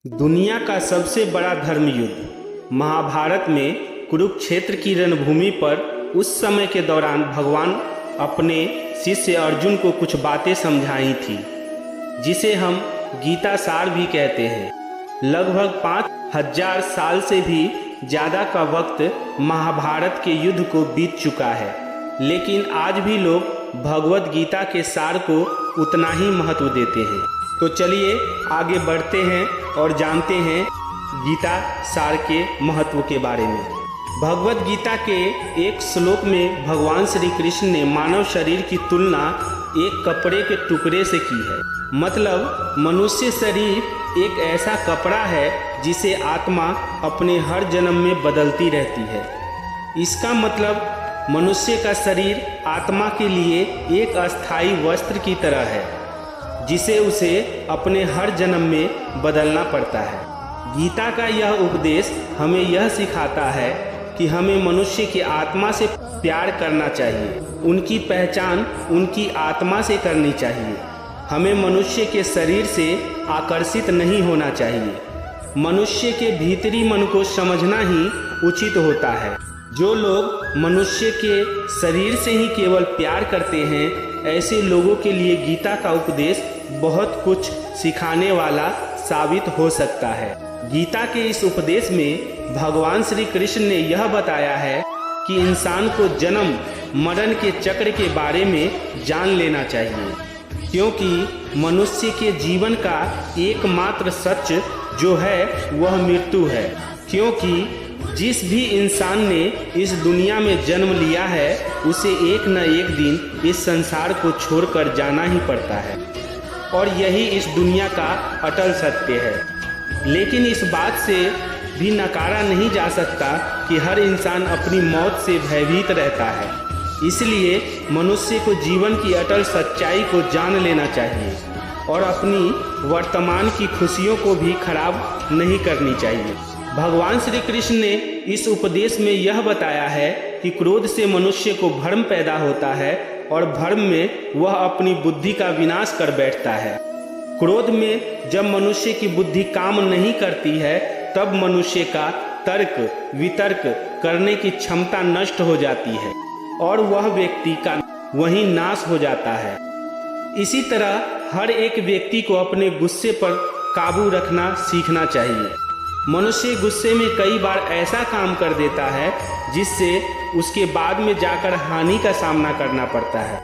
दुनिया का सबसे बड़ा धर्म युद्ध महाभारत में कुरुक्षेत्र की रणभूमि पर उस समय के दौरान भगवान अपने शिष्य अर्जुन को कुछ बातें समझाई थी, जिसे हम गीता सार भी कहते हैं। लगभग 5000 साल से भी ज़्यादा का वक्त महाभारत के युद्ध को बीत चुका है, लेकिन आज भी लोग भगवत गीता के सार को उतना ही महत्व देते हैं। तो चलिए आगे बढ़ते हैं और जानते हैं गीता सार के महत्व के बारे में। भगवत गीता के एक श्लोक में भगवान श्री कृष्ण ने मानव शरीर की तुलना एक कपड़े के टुकड़े से की है। मतलब मनुष्य शरीर एक ऐसा कपड़ा है जिसे आत्मा अपने हर जन्म में बदलती रहती है। इसका मतलब मनुष्य का शरीर आत्मा के लिए एक अस्थायी वस्त्र की तरह है, जिसे उसे अपने हर जन्म में बदलना पड़ता है। गीता का यह उपदेश हमें यह सिखाता है कि हमें मनुष्य की आत्मा से प्यार करना चाहिए, उनकी पहचान उनकी आत्मा से करनी चाहिए। हमें मनुष्य के शरीर से आकर्षित नहीं होना चाहिए। मनुष्य के भीतरी मन को समझना ही उचित होता है। जो लोग मनुष्य के शरीर से ही केवल प्यार करते हैं, ऐसे लोगों के लिए गीता का उपदेश बहुत कुछ सिखाने वाला साबित हो सकता है। गीता के इस उपदेश में भगवान श्री कृष्ण ने यह बताया है कि इंसान को जन्म मरण के चक्र के बारे में जान लेना चाहिए, क्योंकि मनुष्य के जीवन का एकमात्र सच जो है वह मृत्यु है। क्योंकि जिस भी इंसान ने इस दुनिया में जन्म लिया है, उसे एक न एक दिन इस संसार को छोड़कर जाना ही पड़ता है, और यही इस दुनिया का अटल सत्य है। लेकिन इस बात से भी नकारा नहीं जा सकता कि हर इंसान अपनी मौत से भयभीत रहता है। इसलिए मनुष्य को जीवन की अटल सच्चाई को जान लेना चाहिए और अपनी वर्तमान की खुशियों को भी खराब नहीं करनी चाहिए। भगवान श्री कृष्ण ने इस उपदेश में यह बताया है कि क्रोध से मनुष्य को भ्रम पैदा होता है और भ्रम में वह अपनी बुद्धि का विनाश कर बैठता है। क्रोध में जब मनुष्य की बुद्धि काम नहीं करती है, तब मनुष्य का तर्क वितर्क करने की क्षमता नष्ट हो जाती है और वह व्यक्ति का वहीं नाश हो जाता है। इसी तरह हर एक व्यक्ति को अपने गुस्से पर काबू रखना सीखना चाहिए। मनुष्य गुस्से में कई बार ऐसा काम कर देता है जिससे उसके बाद में जाकर हानि का सामना करना पड़ता है।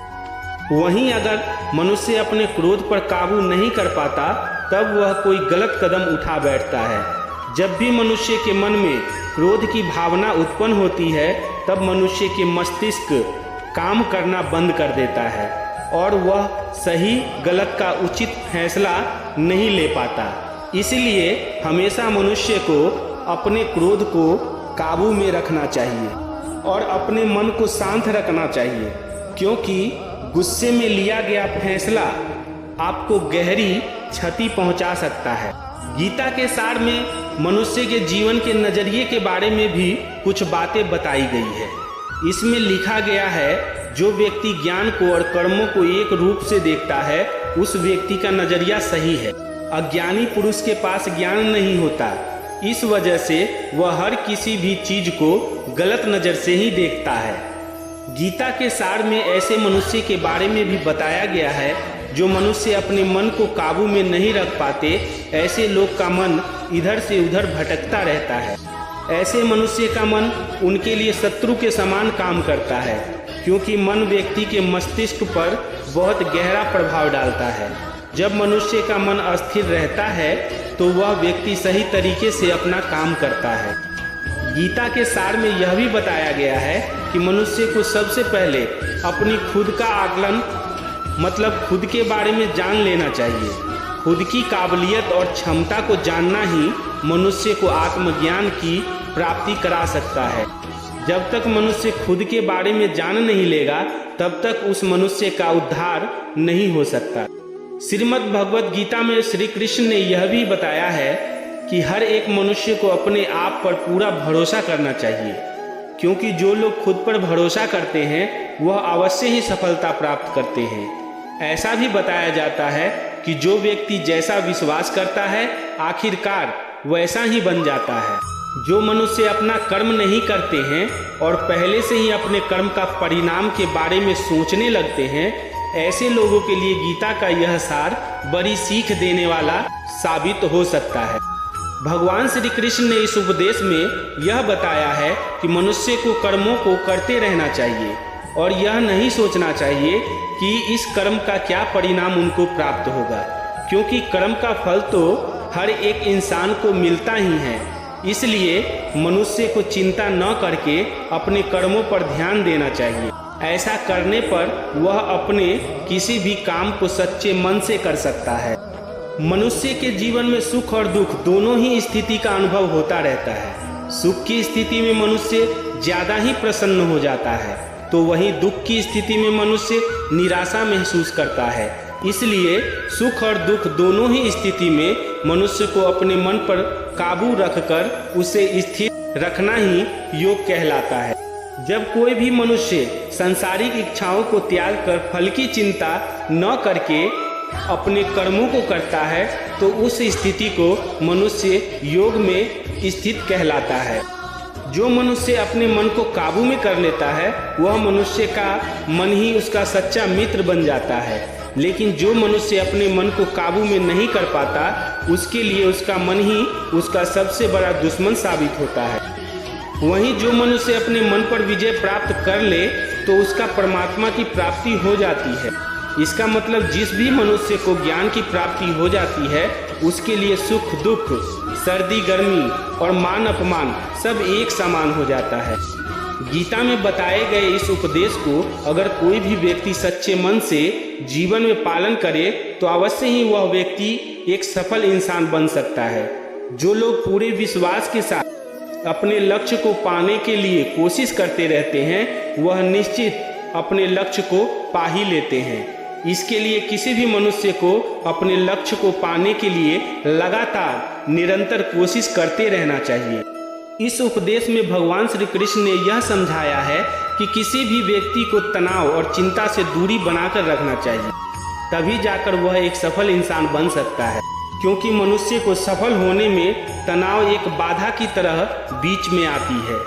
वहीं अगर मनुष्य अपने क्रोध पर काबू नहीं कर पाता, तब वह कोई गलत कदम उठा बैठता है। जब भी मनुष्य के मन में क्रोध की भावना उत्पन्न होती है, तब मनुष्य के मस्तिष्क काम करना बंद कर देता है और वह सही गलत का उचित फैसला नहीं ले पाता। इसलिए हमेशा मनुष्य को अपने क्रोध को काबू में रखना चाहिए और अपने मन को शांत रखना चाहिए, क्योंकि गुस्से में लिया गया फैसला आपको गहरी क्षति पहुंचा सकता है। गीता के सार में मनुष्य के जीवन के नजरिए के बारे में भी कुछ बातें बताई गई है। इसमें लिखा गया है, जो व्यक्ति ज्ञान को और कर्मों को एक रूप से देखता है, उस व्यक्ति का नजरिया सही है। अज्ञानी पुरुष के पास ज्ञान नहीं होता, इस वजह से वह हर किसी भी चीज को गलत नजर से ही देखता है। गीता के सार में ऐसे मनुष्य के बारे में भी बताया गया है, जो मनुष्य अपने मन को काबू में नहीं रख पाते। ऐसे लोग का मन इधर से उधर भटकता रहता है। ऐसे मनुष्य का मन उनके लिए शत्रु के समान काम करता है, क्योंकि मन व्यक्ति के मस्तिष्क पर बहुत गहरा प्रभाव डालता है। जब मनुष्य का मन अस्थिर रहता है, तो वह व्यक्ति सही तरीके से अपना काम करता है। गीता के सार में यह भी बताया गया है कि मनुष्य को सबसे पहले अपनी खुद का आकलन मतलब खुद के बारे में जान लेना चाहिए। खुद की काबिलियत और क्षमता को जानना ही मनुष्य को आत्मज्ञान की प्राप्ति करा सकता है। जब तक मनुष्य खुद के बारे में जान नहीं लेगा, तब तक उस मनुष्य का उद्धार नहीं हो सकता। श्रीमद् भगवत गीता में श्री कृष्ण ने यह भी बताया है कि हर एक मनुष्य को अपने आप पर पूरा भरोसा करना चाहिए, क्योंकि जो लोग खुद पर भरोसा करते हैं, वह अवश्य ही सफलता प्राप्त करते हैं। ऐसा भी बताया जाता है कि जो व्यक्ति जैसा विश्वास करता है आखिरकार वैसा ही बन जाता है। जो मनुष्य अपना कर्म नहीं करते हैं और पहले से ही अपने कर्म का परिणाम के बारे में सोचने लगते हैं, ऐसे लोगों के लिए गीता का यह सार बड़ी सीख देने वाला साबित हो सकता है। भगवान श्री कृष्ण ने इस उपदेश में यह बताया है कि मनुष्य को कर्मों को करते रहना चाहिए और यह नहीं सोचना चाहिए कि इस कर्म का क्या परिणाम उनको प्राप्त होगा, क्योंकि कर्म का फल तो हर एक इंसान को मिलता ही है। इसलिए मनुष्य को चिंता न करके अपने कर्मों पर ध्यान देना चाहिए। ऐसा करने पर वह अपने किसी भी काम को सच्चे मन से कर सकता है। मनुष्य के जीवन में सुख और दुख दोनों ही स्थिति का अनुभव होता रहता है। सुख की स्थिति में मनुष्य ज्यादा ही प्रसन्न हो जाता है, तो वहीं दुख की स्थिति में मनुष्य निराशा महसूस करता है। इसलिए सुख और दुख दोनों ही स्थिति में मनुष्य को अपने मन पर काबू रखकर उसे स्थिर रखना ही योग कहलाता है। जब कोई भी मनुष्य सांसारिक इच्छाओं को त्याग कर फल की चिंता न करके अपने कर्मों को करता है, तो उस स्थिति को मनुष्य योग में स्थित कहलाता है। जो मनुष्य अपने मन को काबू में कर लेता है वह मनुष्य का मन ही उसका सच्चा मित्र बन जाता है, लेकिन जो मनुष्य अपने मन को काबू में नहीं कर पाता उसके लिए उसका मन ही उसका सबसे बड़ा दुश्मन साबित होता है। वहीं जो मनुष्य अपने मन पर विजय प्राप्त कर ले तो उसका परमात्मा की प्राप्ति हो जाती है। इसका मतलब जिस भी मनुष्य को ज्ञान की प्राप्ति हो जाती है उसके लिए सुख दुख, सर्दी गर्मी और मान अपमान सब एक समान हो जाता है। गीता में बताए गए इस उपदेश को अगर कोई भी व्यक्ति सच्चे मन से जीवन में पालन करे तो अवश्य ही वह व्यक्ति एक सफल इंसान बन सकता है। जो लोग पूरे विश्वास के साथ अपने लक्ष्य को पाने के लिए कोशिश करते रहते हैं वह निश्चित अपने लक्ष्य को पा ही लेते हैं। इसके लिए किसी भी मनुष्य को अपने लक्ष्य को पाने के लिए लगातार निरंतर कोशिश करते रहना चाहिए। इस उपदेश में भगवान श्री कृष्ण ने यह समझाया है कि किसी भी व्यक्ति को तनाव और चिंता से दूरी बनाकर रखना चाहिए, तभी जाकर वह एक सफल इंसान बन सकता है। क्योंकि मनुष्य को सफल होने में तनाव एक बाधा की तरह बीच में आती है।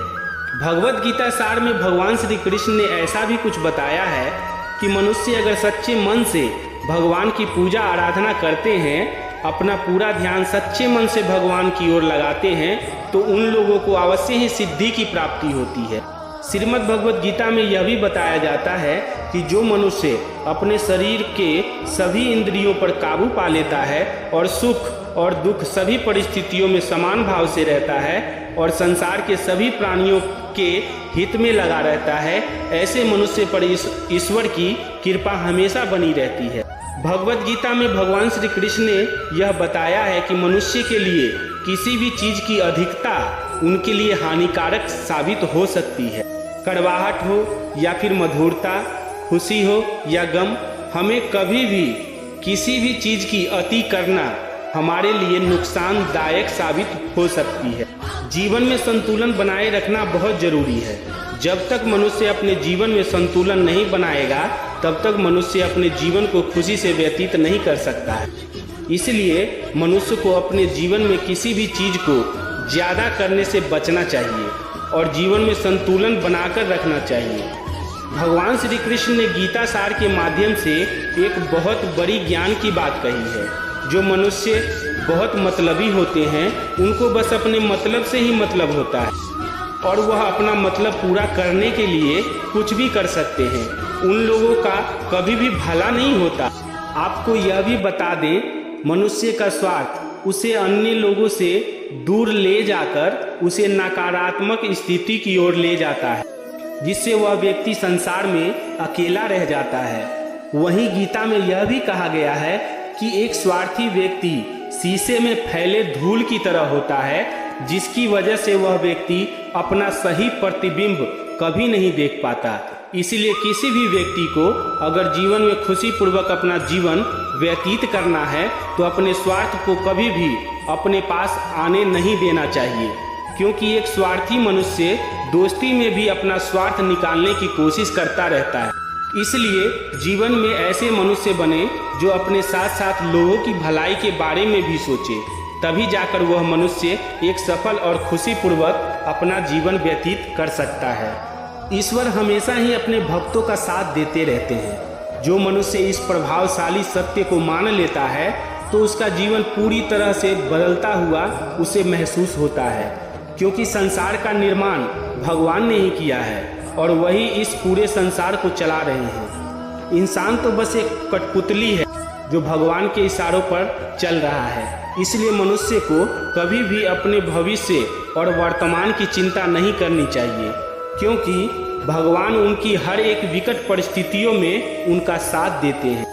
भगवत गीता सार में भगवान श्री कृष्ण ने ऐसा भी कुछ बताया है कि मनुष्य अगर सच्चे मन से भगवान की पूजा आराधना करते हैं, अपना पूरा ध्यान सच्चे मन से भगवान की ओर लगाते हैं, तो उन लोगों को अवश्य ही सिद्धि की प्राप्ति होती है। श्रीमद् भगवत गीता में यह भी बताया जाता है कि जो मनुष्य अपने शरीर के सभी इंद्रियों पर काबू पा लेता है और सुख और दुख सभी परिस्थितियों में समान भाव से रहता है और संसार के सभी प्राणियों के हित में लगा रहता है, ऐसे मनुष्य पर ईश्वर की कृपा हमेशा बनी रहती है। भगवत गीता में भगवान श्री कृष्ण ने यह बताया है कि मनुष्य के लिए किसी भी चीज की अधिकता उनके लिए हानिकारक साबित हो सकती है। कड़वाहट हो या फिर मधुरता, खुशी हो या गम, हमें कभी भी किसी भी चीज की अति करना हमारे लिए नुकसानदायक साबित हो सकती है। जीवन में संतुलन बनाए रखना बहुत जरूरी है। जब तक मनुष्य अपने जीवन में संतुलन नहीं बनाएगा तब तक मनुष्य अपने जीवन को खुशी से व्यतीत नहीं कर सकता है। इसलिए मनुष्य को अपने जीवन में किसी भी चीज को ज्यादा करने से बचना चाहिए और जीवन में संतुलन बनाकर रखना चाहिए। भगवान श्री कृष्ण ने गीता सार के माध्यम से एक बहुत बड़ी ज्ञान की बात कही है। जो मनुष्य बहुत मतलबी होते हैं उनको बस अपने मतलब से ही मतलब होता है और वह अपना मतलब पूरा करने के लिए कुछ भी कर सकते हैं। उन लोगों का कभी भी भला नहीं होता। आपको यह भी बता दें, मनुष्य का स्वार्थ उसे अन्य लोगों से दूर ले जाकर उसे नकारात्मक स्थिति की ओर ले जाता है, जिससे वह व्यक्ति संसार में अकेला रह जाता है। वहीं गीता में यह भी कहा गया है कि एक स्वार्थी व्यक्ति शीशे में फैले धूल की तरह होता है, जिसकी वजह से वह व्यक्ति अपना सही प्रतिबिंब कभी नहीं देख पाता। इसलिए किसी भी व्यक्ति को अगर जीवन में खुशी पूर्वक अपना जीवन व्यतीत करना है तो अपने स्वार्थ को कभी भी अपने पास आने नहीं देना चाहिए, क्योंकि एक स्वार्थी मनुष्य दोस्ती में भी अपना स्वार्थ निकालने की कोशिश करता रहता है। इसलिए जीवन में ऐसे मनुष्य बने जो अपने साथ साथ लोगों की भलाई के बारे में भी सोचे, तभी जाकर वह मनुष्य एक सफल और खुशीपूर्वक अपना जीवन व्यतीत कर सकता है। ईश्वर हमेशा ही अपने भक्तों का साथ देते रहते हैं। जो मनुष्य इस प्रभावशाली सत्य को मान लेता है तो उसका जीवन पूरी तरह से बदलता हुआ उसे महसूस होता है, क्योंकि संसार का निर्माण भगवान ने ही किया है और वही इस पूरे संसार को चला रहे हैं। इंसान तो बस एक कठपुतली है जो भगवान के इशारों पर चल रहा है। इसलिए मनुष्य को कभी भी अपने भविष्य और वर्तमान की चिंता नहीं करनी चाहिए, क्योंकि भगवान उनकी हर एक विकट परिस्थितियों में उनका साथ देते हैं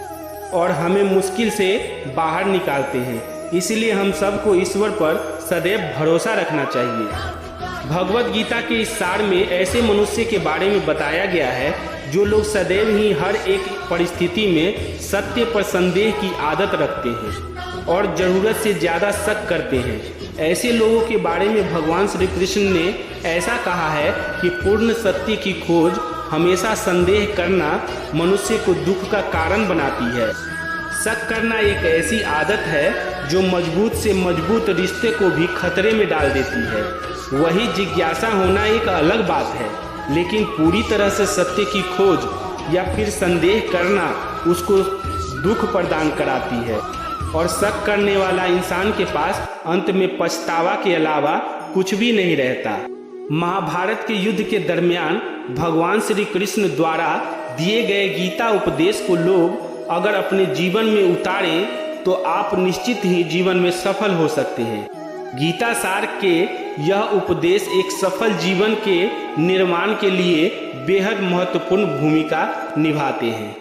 और हमें मुश्किल से बाहर निकालते हैं। इसलिए हम सबको ईश्वर पर सदैव भरोसा रखना चाहिए। भगवत गीता के इस सार में ऐसे मनुष्य के बारे में बताया गया है जो लोग सदैव ही हर एक परिस्थिति में सत्य पर संदेह की आदत रखते हैं और ज़रूरत से ज़्यादा शक करते हैं। ऐसे लोगों के बारे में भगवान श्री कृष्ण ने ऐसा कहा है कि पूर्ण सत्य की खोज हमेशा संदेह करना मनुष्य को दुख का कारण बनाती है। शक करना एक ऐसी आदत है जो मजबूत से मजबूत रिश्ते को भी खतरे में डाल देती है। वही जिज्ञासा होना एक अलग बात है, लेकिन पूरी तरह से सत्य की खोज या फिर संदेह करना उसको दुख प्रदान कराती है और शक करने वाला इंसान के पास अंत में पछतावा के अलावा कुछ भी नहीं रहता। महाभारत के युद्ध के दरमियान भगवान श्री कृष्ण द्वारा दिए गए गीता उपदेश को लोग अगर अपने जीवन में उतारें तो आप निश्चित ही जीवन में सफल हो सकते हैं। गीता सार के यह उपदेश एक सफल जीवन के निर्माण के लिए बेहद महत्वपूर्ण भूमिका निभाते हैं।